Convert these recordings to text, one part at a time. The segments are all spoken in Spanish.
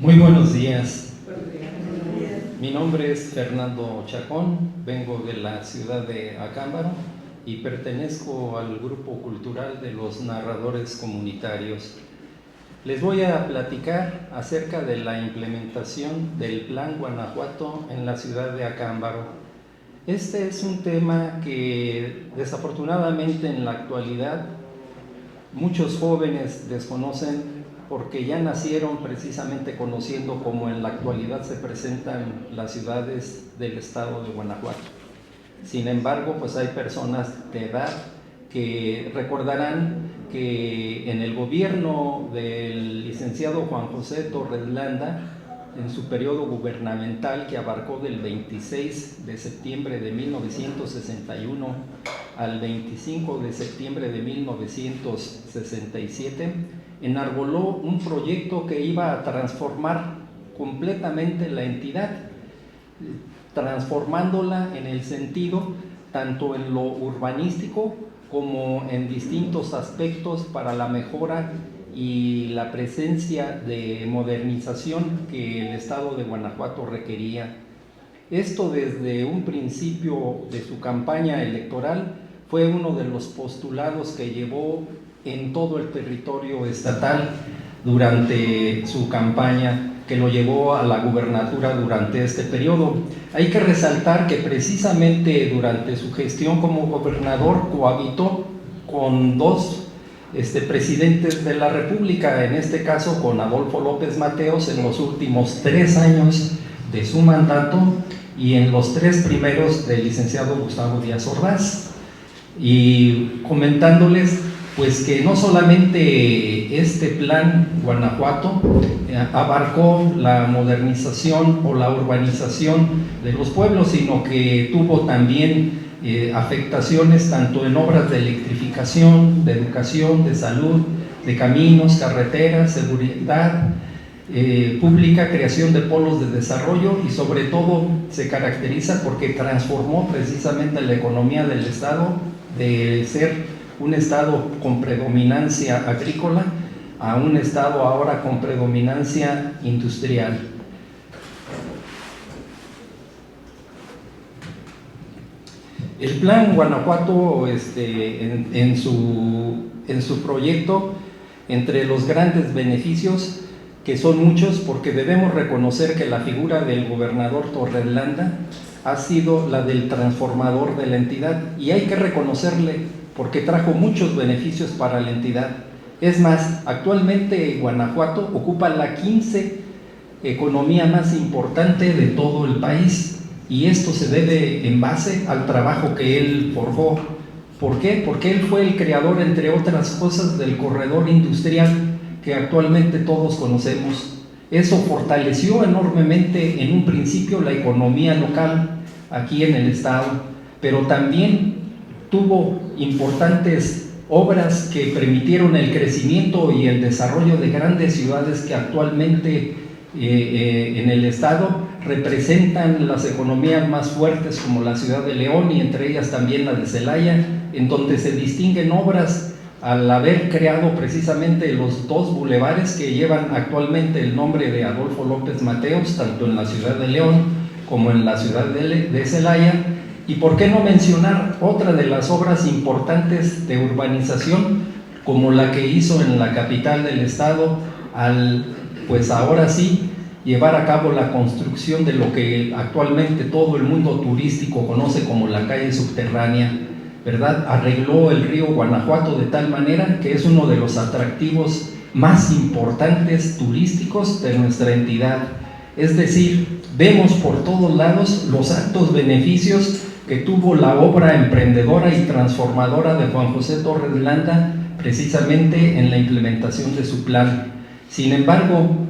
Muy buenos días. Mi nombre es Fernando Chacón, vengo de la ciudad de Acámbaro y pertenezco al grupo cultural de los narradores comunitarios. Les voy a platicar acerca de la implementación del Plan Guanajuato en la ciudad de Acámbaro. Este es un tema que desafortunadamente en la actualidad muchos jóvenes desconocen porque ya nacieron precisamente conociendo cómo en la actualidad se presentan las ciudades del estado de Guanajuato. Sin embargo, pues hay personas de edad que recordarán que en el gobierno del licenciado Juan José Torres Landa, en su periodo gubernamental que abarcó del 26 de septiembre de 1961 al 25 de septiembre de 1967, enarboló un proyecto que iba a transformar completamente la entidad, transformándola en el sentido tanto en lo urbanístico como en distintos aspectos para la mejora y la presencia de modernización que el estado de Guanajuato requería. Esto desde un principio de su campaña electoral fue uno de los postulados que llevó en todo el territorio estatal durante su campaña, que lo llevó a la gubernatura durante este periodo. Hay que resaltar que precisamente durante su gestión como gobernador cohabitó con dos presidentes de la República, en este caso con Adolfo López Mateos en los últimos 3 años de su mandato y en los 3 primeros del licenciado Gustavo Díaz Ordaz. Y comentándoles pues que no solamente este plan Guanajuato abarcó la modernización o la urbanización de los pueblos, sino que tuvo también afectaciones tanto en obras de electrificación, de educación, de salud, de caminos, carreteras, seguridad pública, creación de polos de desarrollo y sobre todo se caracteriza porque transformó precisamente la economía del estado de ser un estado con predominancia agrícola a un estado ahora con predominancia industrial. El plan Guanajuato en su proyecto, entre los grandes beneficios, que son muchos, porque debemos reconocer que la figura del gobernador Torres Landa ha sido la del transformador de la entidad, y hay que reconocerle porque trajo muchos beneficios para la entidad. Es más, actualmente Guanajuato ocupa la 15 economía más importante de todo el país, y esto se debe en base al trabajo que él forjó. ¿Por qué? Porque él fue el creador, entre otras cosas, del corredor industrial que actualmente todos conocemos. Eso fortaleció enormemente en un principio la economía local aquí en el estado, pero también tuvo importantes obras que permitieron el crecimiento y el desarrollo de grandes ciudades que actualmente en el estado representan las economías más fuertes, como la ciudad de León y entre ellas también la de Celaya, en donde se distinguen obras al haber creado precisamente los 2 bulevares que llevan actualmente el nombre de Adolfo López Mateos, tanto en la ciudad de León como en la ciudad de Celaya. Y por qué no mencionar otra de las obras importantes de urbanización, como la que hizo en la capital del estado, pues ahora sí llevar a cabo la construcción de lo que actualmente todo el mundo turístico conoce como la calle subterránea, ¿verdad? Arregló el río Guanajuato de tal manera que es uno de los atractivos más importantes turísticos de nuestra entidad. Es decir, vemos por todos lados los altos beneficios que tuvo la obra emprendedora y transformadora de Juan José Torres Landa precisamente en la implementación de su plan. Sin embargo,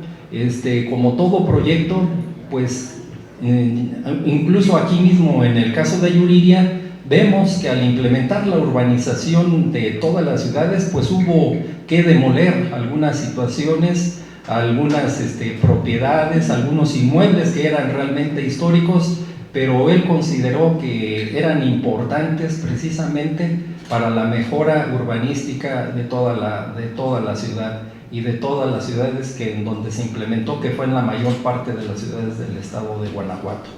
como todo proyecto, pues incluso aquí mismo en el caso de Yuriria, vemos que al implementar la urbanización de todas las ciudades, pues hubo que demoler algunas situaciones, algunas propiedades, algunos inmuebles que eran realmente históricos, pero él consideró que eran importantes precisamente para la mejora urbanística de toda la ciudad. y de todas las ciudades en donde se implementó, que fue en la mayor parte de las ciudades del estado de Guanajuato.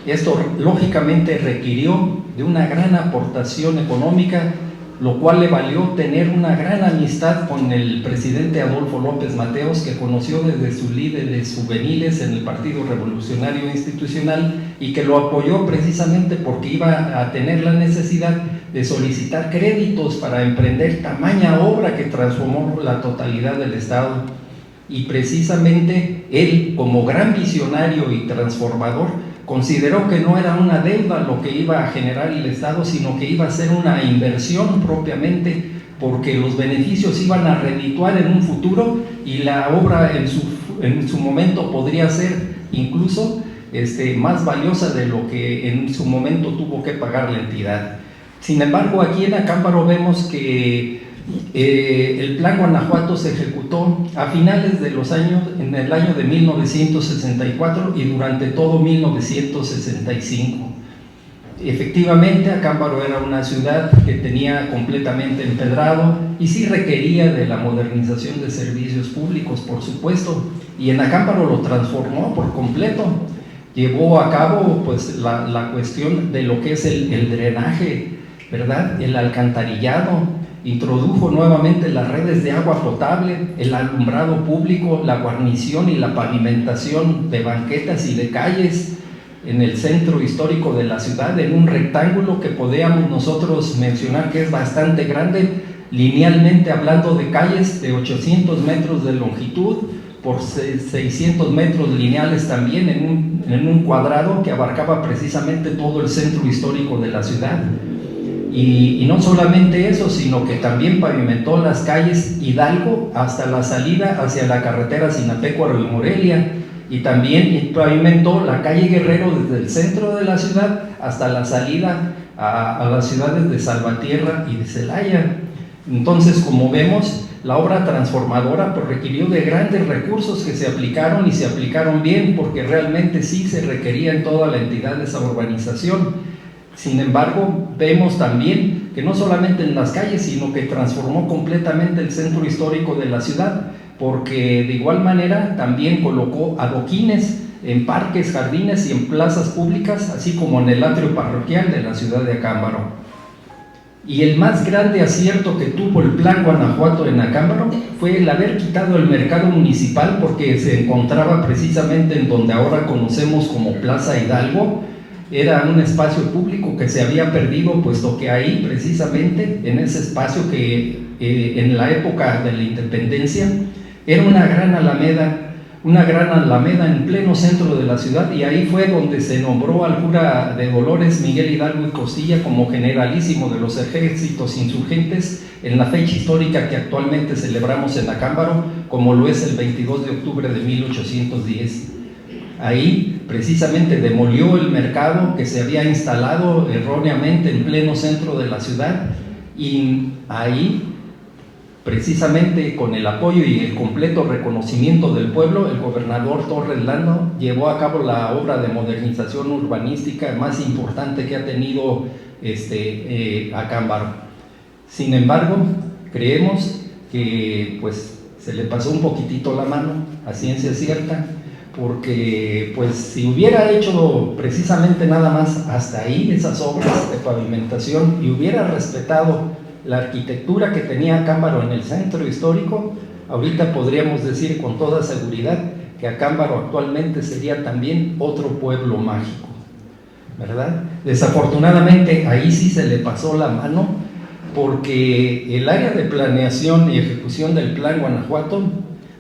Esto lógicamente requirió de una gran aportación económica, lo cual le valió tener una gran amistad con el presidente Adolfo López Mateos, que conoció desde sus líderes juveniles en el Partido Revolucionario Institucional y que lo apoyó precisamente porque iba a tener la necesidad de solicitar créditos para emprender tamaña obra que transformó la totalidad del Estado. Y precisamente él, como gran visionario y transformador, consideró que no era una deuda lo que iba a generar el Estado, sino que iba a ser una inversión propiamente, porque los beneficios iban a redituar en un futuro y la obra en su momento podría ser incluso más valiosa de lo que en su momento tuvo que pagar la entidad. Sin embargo, aquí en Acámbaro vemos que el Plan Guanajuato se ejecutó a finales de los años, en el año de 1964 y durante todo 1965. Efectivamente, Acámbaro era una ciudad que tenía completamente empedrado y sí requería de la modernización de servicios públicos, por supuesto, y en Acámbaro lo transformó por completo. Llevó a cabo pues la cuestión de lo que es el drenaje, ¿verdad? El alcantarillado. Introdujo nuevamente las redes de agua potable, el alumbrado público, la guarnición y la pavimentación de banquetas y de calles en el centro histórico de la ciudad, en un rectángulo que podríamos nosotros mencionar que es bastante grande, linealmente hablando, de calles de 800 metros de longitud por 600 metros lineales también, en un cuadrado que abarcaba precisamente todo el centro histórico de la ciudad. Y no solamente eso, sino que también pavimentó las calles Hidalgo hasta la salida hacia la carretera Sinapecuaro y Morelia, y también pavimentó la calle Guerrero desde el centro de la ciudad hasta la salida a las ciudades de Salvatierra y de Celaya. Entonces, como vemos, la obra transformadora pues requirió de grandes recursos que se aplicaron y se aplicaron bien, porque realmente sí se requería en toda la entidad de esa urbanización. Sin embargo, vemos también que no solamente en las calles, sino que transformó completamente el centro histórico de la ciudad, porque de igual manera también colocó adoquines en parques, jardines y en plazas públicas, así como en el atrio parroquial de la ciudad de Acámbaro. Y el más grande acierto que tuvo el Plan Guanajuato en Acámbaro fue el haber quitado el mercado municipal, porque se encontraba precisamente en donde ahora conocemos como Plaza Hidalgo. Era un espacio público que se había perdido, puesto que ahí precisamente, en ese espacio que en la época de la independencia era una gran alameda en pleno centro de la ciudad, y ahí fue donde se nombró al cura de Dolores, Miguel Hidalgo y Costilla, como generalísimo de los ejércitos insurgentes en la fecha histórica que actualmente celebramos en Acámbaro, como lo es el 22 de octubre de 1810. Ahí precisamente demolió el mercado que se había instalado erróneamente en pleno centro de la ciudad, y ahí precisamente con el apoyo y el completo reconocimiento del pueblo, el gobernador Torres Lando llevó a cabo la obra de modernización urbanística más importante que ha tenido Acámbaro. Sin embargo, creemos que pues se le pasó un poquitito la mano, a ciencia cierta, porque pues si hubiera hecho precisamente nada más hasta ahí esas obras de pavimentación y hubiera respetado la arquitectura que tenía Acámbaro en el centro histórico, ahorita podríamos decir con toda seguridad que Acámbaro actualmente sería también otro pueblo mágico, ¿verdad? Desafortunadamente ahí sí se le pasó la mano, porque el área de planeación y ejecución del Plan Guanajuato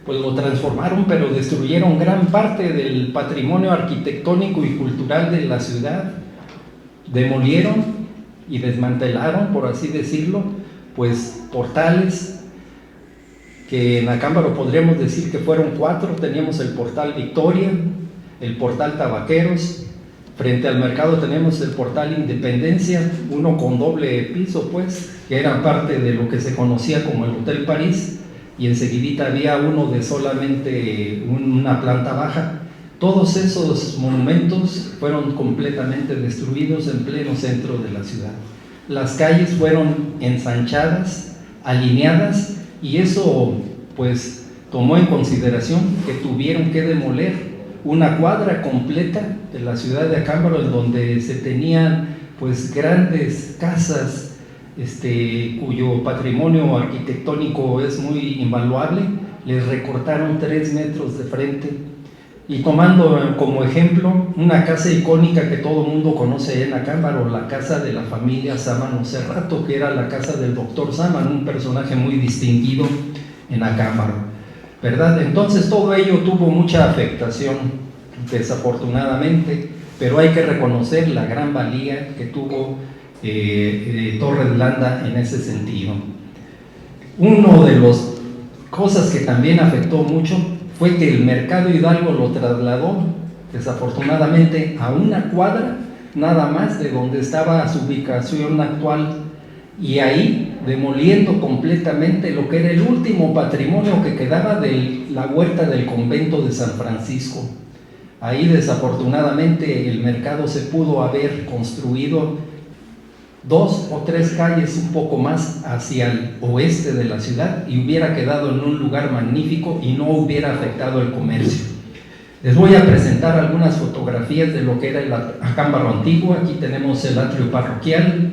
pues lo transformaron, pero destruyeron gran parte del patrimonio arquitectónico y cultural de la ciudad. Demolieron y desmantelaron, por así decirlo, pues portales que en Acámbaro podríamos decir que fueron 4. Teníamos el portal Victoria, el portal Tabaqueros, frente al mercado tenemos el portal Independencia, uno con doble piso, pues, que era parte de lo que se conocía como el Hotel París, y enseguidita había uno de solamente una planta baja. Todos esos monumentos fueron completamente destruidos en pleno centro de la ciudad. Las calles fueron ensanchadas, alineadas, y eso pues tomó en consideración que tuvieron que demoler una cuadra completa de la ciudad de Acámbaro, en donde se tenían pues grandes casas cuyo patrimonio arquitectónico es muy invaluable. Les recortaron 3 metros de frente. Y tomando como ejemplo una casa icónica que todo el mundo conoce en Acámbaro, la casa de la familia Sámano Cerrato, que era la casa del doctor Sámano, un personaje muy distinguido en Acámbaro, ¿verdad? Entonces todo ello tuvo mucha afectación, desafortunadamente, pero hay que reconocer la gran valía que tuvo Torres Landa en ese sentido. Uno de las cosas que también afectó mucho fue que el Mercado Hidalgo lo trasladó, desafortunadamente, a una cuadra nada más de donde estaba su ubicación actual, y ahí demoliendo completamente lo que era el último patrimonio que quedaba de la huerta del convento de San Francisco. Ahí desafortunadamente el mercado se pudo haber construido 2 o 3 calles un poco más hacia el oeste de la ciudad y hubiera quedado en un lugar magnífico y no hubiera afectado el comercio. Les voy a presentar algunas fotografías de lo que era el Acámbaro antiguo. Aquí tenemos el atrio parroquial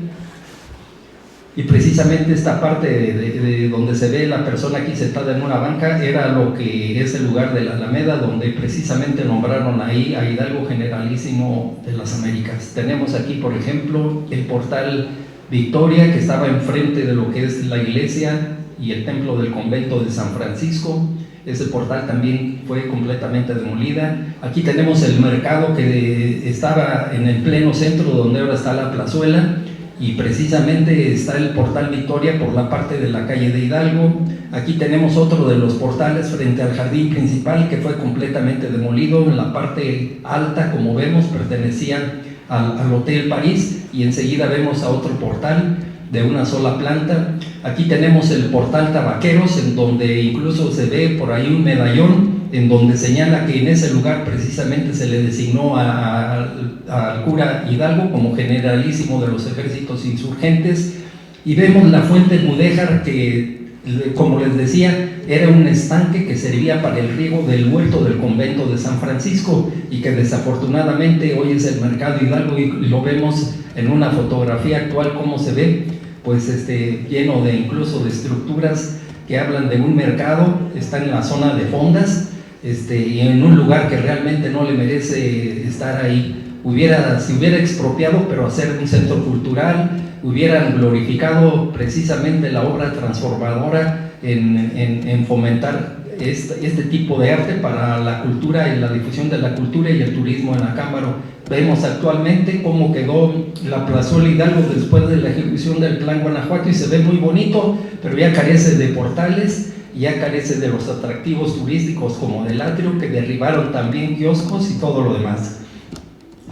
y precisamente esta parte de donde se ve la persona aquí sentada en una banca era lo que es el lugar de la Alameda, donde precisamente nombraron ahí a Hidalgo Generalísimo de las Américas. Tenemos aquí, por ejemplo, el portal Victoria, que estaba enfrente de lo que es la iglesia y el templo del convento de San Francisco. Ese portal también fue completamente demolida. Aquí tenemos el mercado que estaba en el pleno centro, donde ahora está la plazuela, y precisamente está el portal Victoria por la parte de la calle de Hidalgo. Aquí tenemos otro de los portales frente al jardín principal, que fue completamente demolido. En la parte alta, como vemos, pertenecía al Hotel París, y enseguida vemos a otro portal de una sola planta. Aquí tenemos el portal Tabaqueros, en donde incluso se ve por ahí un medallón en donde señala que en ese lugar precisamente se le designó al cura Hidalgo como generalísimo de los ejércitos insurgentes. Y vemos la fuente mudéjar, que, como les decía, era un estanque que servía para el riego del huerto del convento de San Francisco, y que desafortunadamente hoy es el Mercado Hidalgo, y lo vemos en una fotografía actual cómo se ve, pues lleno de incluso de estructuras que hablan de un mercado. Está en la zona de Fondas, y en un lugar que realmente no le merece estar ahí. Se hubiera expropiado, pero hacer un centro cultural, hubieran glorificado precisamente la obra transformadora en fomentar este tipo de arte para la cultura y la difusión de la cultura y el turismo en Acámbaro. Vemos actualmente cómo quedó la plazuela Hidalgo después de la ejecución del Plan Guanajuato, y se ve muy bonito, pero ya carece de portales, ya carece de los atractivos turísticos como del atrio, que derribaron también kioscos y todo lo demás.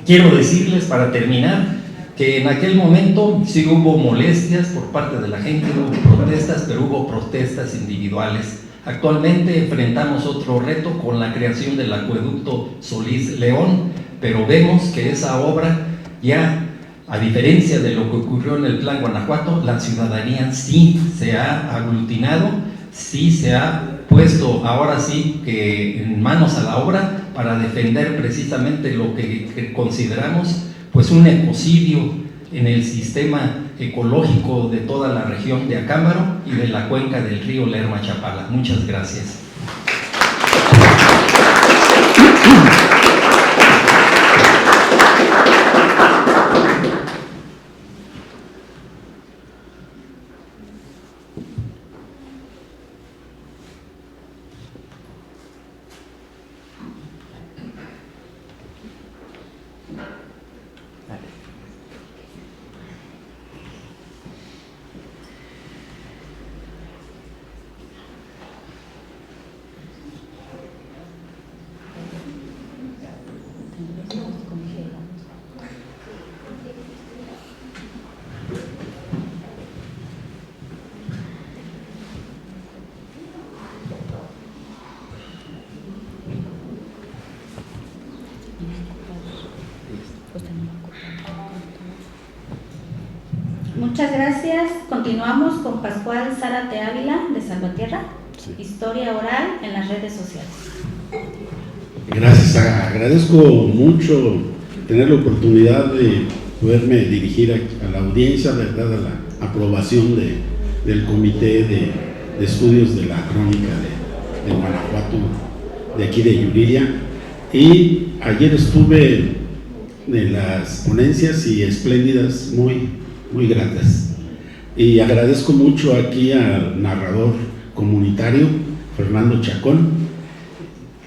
Quiero decirles, para terminar, que en aquel momento sí hubo molestias por parte de la gente, hubo protestas, pero hubo protestas individuales. Actualmente enfrentamos otro reto con la creación del acueducto Solís León, pero vemos que esa obra ya, a diferencia de lo que ocurrió en el Plan Guanajuato, la ciudadanía sí se ha aglutinado, sí se ha puesto ahora sí que en manos a la obra para defender precisamente lo que consideramos pues un ecocidio en el sistema ecológico de toda la región de Acámbaro y de la cuenca del río Lerma Chapala. Muchas gracias. Muchas gracias. Continuamos con Pascual Zárate Ávila, de Salvatierra. Historia oral en las redes sociales. Gracias, agradezco mucho tener la oportunidad de poderme dirigir a la audiencia, dada la aprobación del Comité de Estudios de la Crónica de Guanajuato, de aquí de Yuriria. Y ayer estuve en las ponencias y espléndidas, muy gratas. Y agradezco mucho aquí al narrador comunitario, Fernando Chacón,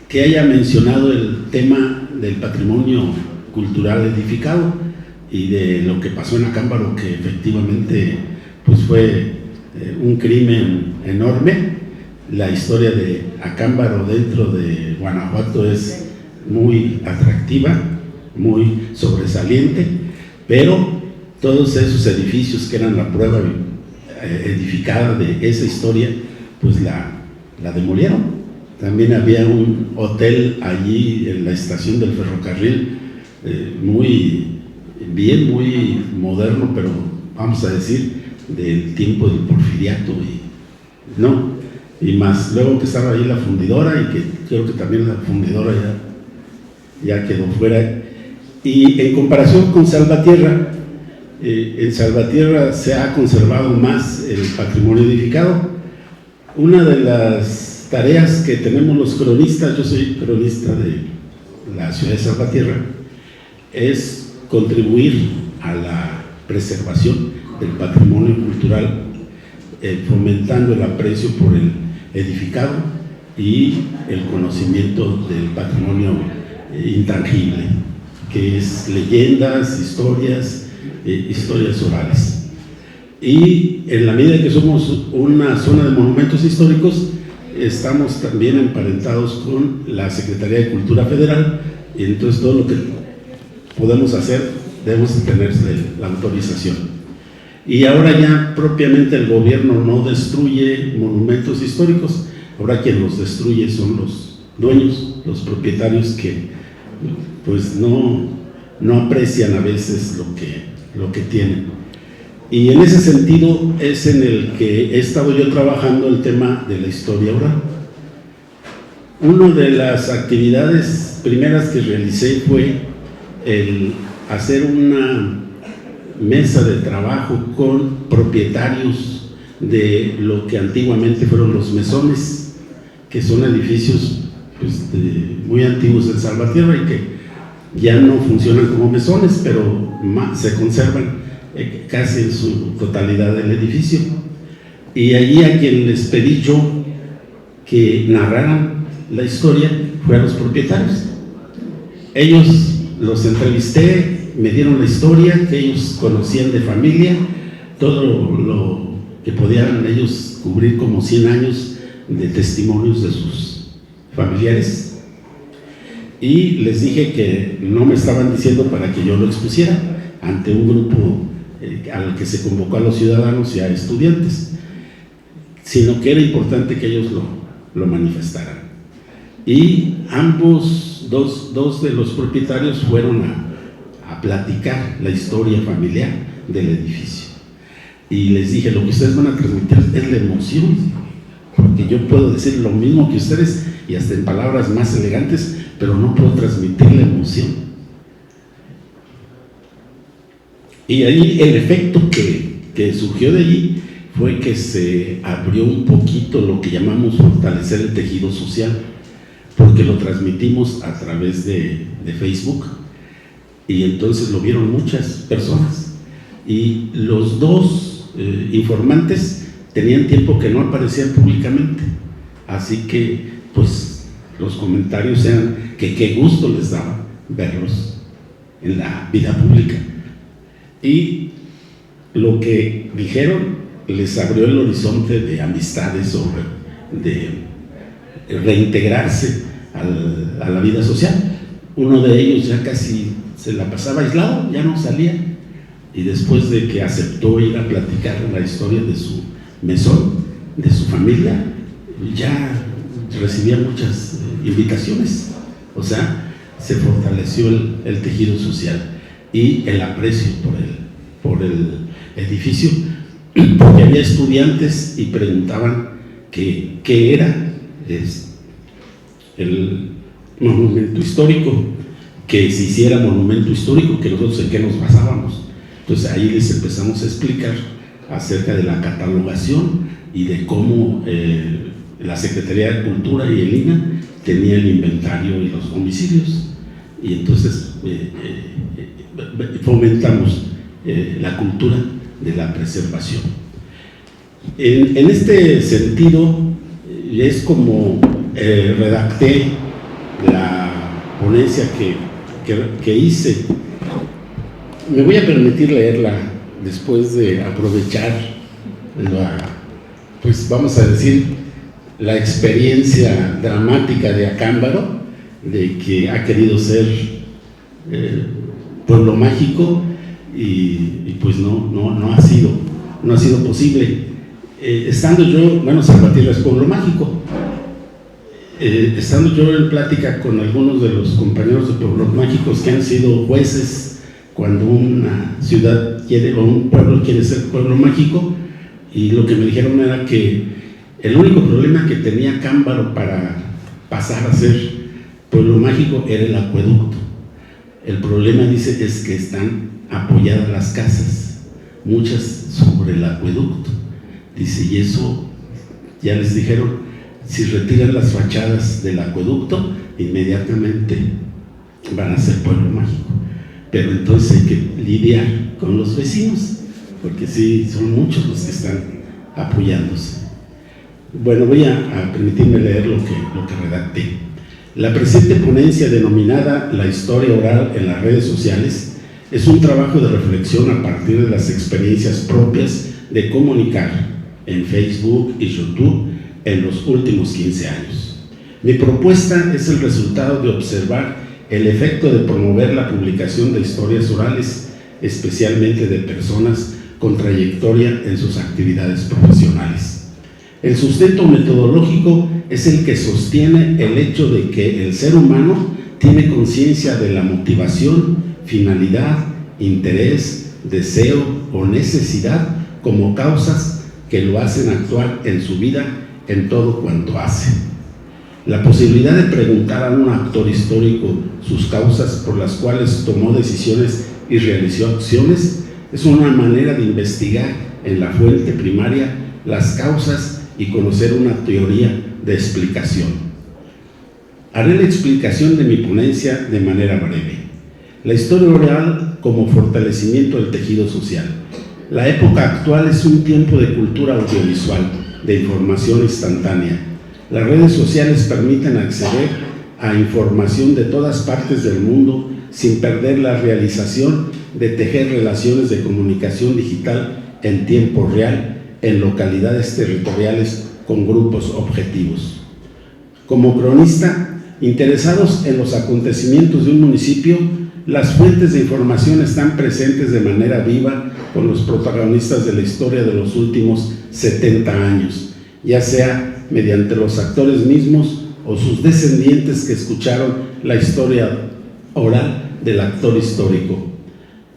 que haya mencionado el tema del patrimonio cultural edificado y de lo que pasó en Acámbaro, que efectivamente pues fue un crimen enorme. La historia de Acámbaro dentro de Guanajuato es muy atractiva, muy sobresaliente, pero todos esos edificios que eran la prueba edificada de esa historia, pues la demolieron. También había un hotel allí en la estación del ferrocarril, muy moderno, pero vamos a decir del tiempo del Porfiriato, y más luego que estaba ahí la fundidora, y que creo que también la fundidora ya quedó fuera. Y en comparación con Salvatierra, en Salvatierra se ha conservado más el patrimonio edificado. Una de las tareas que tenemos los cronistas, yo soy cronista de la ciudad de Salvatierra, es contribuir a la preservación del patrimonio cultural, fomentando el aprecio por el edificado y el conocimiento del patrimonio intangible, que es leyendas, historias orales. Y en la medida que somos una zona de monumentos históricos, estamos también emparentados con la Secretaría de Cultura Federal, y entonces todo lo que podemos hacer debemos tener la autorización. Y ahora ya propiamente el gobierno no destruye monumentos históricos, ahora quien los destruye son los dueños, los propietarios, que pues no aprecian a veces lo que tienen. Y en ese sentido es en el que he estado yo trabajando el tema de la historia oral. Una de las actividades primeras que realicé fue el hacer una mesa de trabajo con propietarios de lo que antiguamente fueron los mesones, que son edificios pues, muy antiguos en Salvatierra y que ya no funcionan como mesones, pero se conservan casi en su totalidad del edificio. Y allí a quien les pedí yo que narraran la historia fue a los propietarios. Ellos los entrevisté, me dieron la historia que ellos conocían de familia, todo lo que podían ellos cubrir, como 100 años de testimonios de sus familiares. Y les dije que no me estaban diciendo para que yo lo expusiera ante un grupo al que se convocó a los ciudadanos y a estudiantes, sino que era importante que ellos lo manifestaran. Y ambos, dos de los propietarios fueron a platicar la historia familiar del edificio. Y les dije, lo que ustedes van a transmitir es la emoción, porque yo puedo decir lo mismo que ustedes y hasta en palabras más elegantes, pero no puedo transmitir la emoción. Y ahí el efecto que surgió de allí fue que se abrió un poquito lo que llamamos fortalecer el tejido social, porque lo transmitimos a través de Facebook, y entonces lo vieron muchas personas. Y los dos informantes tenían tiempo que no aparecían públicamente, así que pues los comentarios eran que qué gusto les daba verlos en la vida pública. Y lo que dijeron les abrió el horizonte de amistades o de reintegrarse a la vida social. Uno de ellos ya casi se la pasaba aislado, ya no salía, y después de que aceptó ir a platicar la historia de su mesón, de su familia, ya recibía muchas invitaciones. O sea, se fortaleció el tejido social y el aprecio por el edificio, porque había estudiantes y preguntaban qué era el monumento histórico, que se hiciera monumento histórico, que nosotros en qué nos basábamos. Entonces ahí les empezamos a explicar acerca de la catalogación y de cómo la Secretaría de Cultura y el INAH tenía el inventario y los domicilios, y entonces fomentamos la cultura de la preservación. En este sentido, es como redacté la ponencia que hice. Me voy a permitir leerla después de aprovechar pues vamos a decir, la experiencia dramática de Acámbaro, de que ha querido ser pueblo mágico y pues no ha sido posible. Estando yo, bueno, Salvatierra es pueblo mágico. Estando yo en plática con algunos de los compañeros de pueblos mágicos que han sido jueces cuando una ciudad quiere o un pueblo quiere ser pueblo mágico, y lo que me dijeron era que el único problema que tenía Acámbaro para pasar a ser pueblo mágico era el acueducto. El problema, dice, es que están apoyadas las casas, muchas sobre el acueducto. Dice, y eso ya les dijeron, si retiran las fachadas del acueducto, inmediatamente van a ser pueblo mágico. Pero entonces hay que lidiar con los vecinos, porque sí, son muchos los que están apoyándose. Bueno, voy a permitirme leer lo que redacté. La presente ponencia, denominada La historia oral en las redes sociales, es un trabajo de reflexión a partir de las experiencias propias de comunicar en Facebook y YouTube en los últimos 15 años. Mi propuesta es el resultado de observar el efecto de promover la publicación de historias orales, especialmente de personas con trayectoria en sus actividades profesionales. El sustento metodológico es el que sostiene el hecho de que el ser humano tiene conciencia de la motivación, finalidad, interés, deseo o necesidad como causas que lo hacen actuar en su vida en todo cuanto hace. La posibilidad de preguntar a un actor histórico sus causas por las cuales tomó decisiones y realizó acciones es una manera de investigar en la fuente primaria las causas y conocer una teoría de explicación. Haré la explicación de mi ponencia de manera breve. La historia oral como fortalecimiento del tejido social. La época actual es un tiempo de cultura audiovisual, de información instantánea. Las redes sociales permiten acceder a información de todas partes del mundo sin perder la realización de tejer relaciones de comunicación digital en tiempo real en localidades territoriales con grupos objetivos. Como cronista, interesados en los acontecimientos de un municipio, las fuentes de información están presentes de manera viva con los protagonistas de la historia de los últimos 70 años, ya sea mediante los actores mismos o sus descendientes que escucharon la historia oral del actor histórico.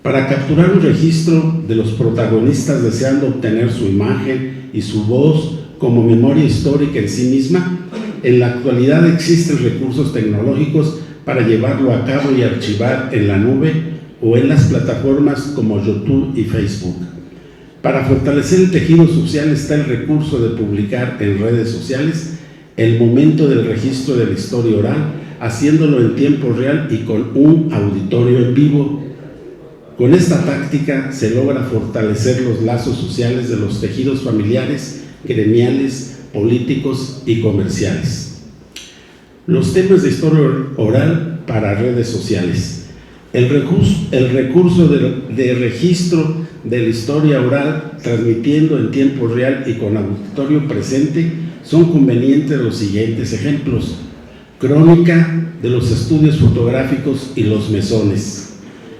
Para capturar un registro de los protagonistas deseando obtener su imagen y su voz como memoria histórica en sí misma, en la actualidad existen recursos tecnológicos para llevarlo a cabo y archivar en la nube o en las plataformas como YouTube y Facebook. Para fortalecer el tejido social está el recurso de publicar en redes sociales el momento del registro de la historia oral, haciéndolo en tiempo real y con un auditorio en vivo. Con esta táctica se logra fortalecer los lazos sociales de los tejidos familiares, gremiales, políticos y comerciales. Los temas de historia oral para redes sociales. El recurso de registro de la historia oral transmitiendo en tiempo real y con auditorio presente son convenientes los siguientes ejemplos. Crónica de los estudios fotográficos y los mesones.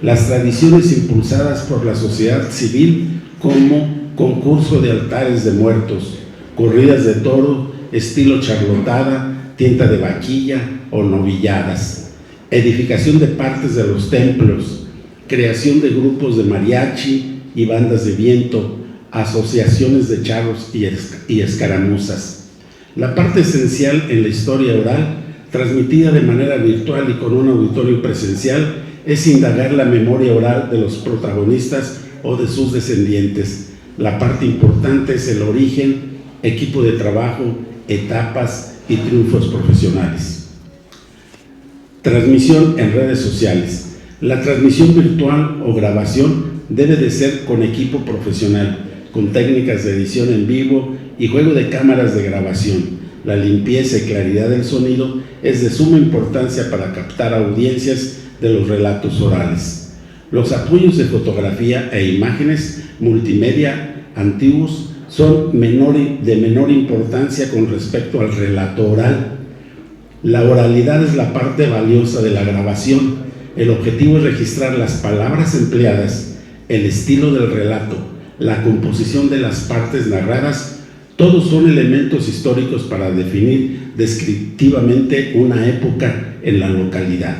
Las tradiciones impulsadas por la sociedad civil como concurso de altares de muertos, corridas de toro, estilo charlotada, tienta de vaquilla o novilladas, edificación de partes de los templos, creación de grupos de mariachi y bandas de viento, asociaciones de charros y escaramuzas, La parte esencial en la historia oral, transmitida de manera virtual y con un auditorio presencial, es indagar la memoria oral de los protagonistas o de sus descendientes. La parte importante es el origen, equipo de trabajo, etapas y triunfos profesionales. Transmisión en redes sociales. La transmisión virtual o grabación debe de ser con equipo profesional, con técnicas de edición en vivo y juego de cámaras de grabación. La limpieza y claridad del sonido es de suma importancia para captar audiencias de los relatos orales. Los apoyos de fotografía e imágenes multimedia antiguos son de menor importancia con respecto al relato oral. La oralidad es la parte valiosa de la grabación. El objetivo es registrar las palabras empleadas, el estilo del relato, la composición de las partes narradas. Todos son elementos históricos para definir descriptivamente una época en la localidad.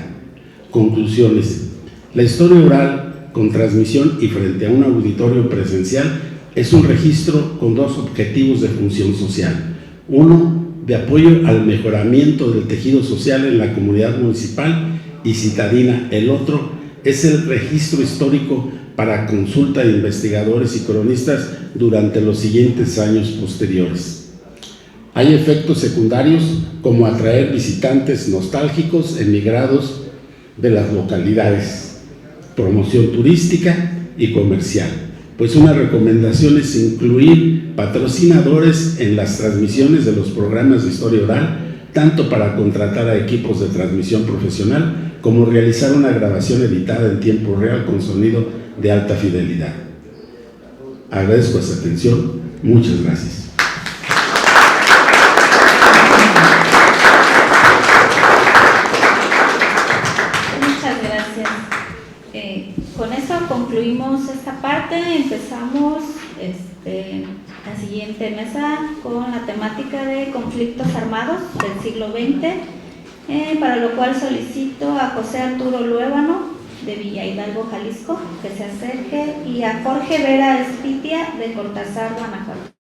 Conclusiones. La historia oral con transmisión y frente a un auditorio presencial es un registro con dos objetivos de función social. Uno, de apoyo al mejoramiento del tejido social en la comunidad municipal y citadina. El otro es el registro histórico para consulta de investigadores y cronistas durante los siguientes años posteriores. Hay efectos secundarios como atraer visitantes nostálgicos emigrados de las localidades, promoción turística y comercial. Pues una recomendación es incluir patrocinadores en las transmisiones de los programas de historia oral, tanto para contratar a equipos de transmisión profesional como realizar una grabación editada en tiempo real con sonido de alta fidelidad. Agradezco su atención. Muchas gracias. Muchas gracias. Con eso concluimos esta parte. Empezamos la siguiente mesa con la temática de conflictos armados del siglo XX, para lo cual solicito a José Arturo Luébano, de Villa Hidalgo, Jalisco, que se acerque, y a Jorge Vera Espitia, de Cortázar, Guanajuato.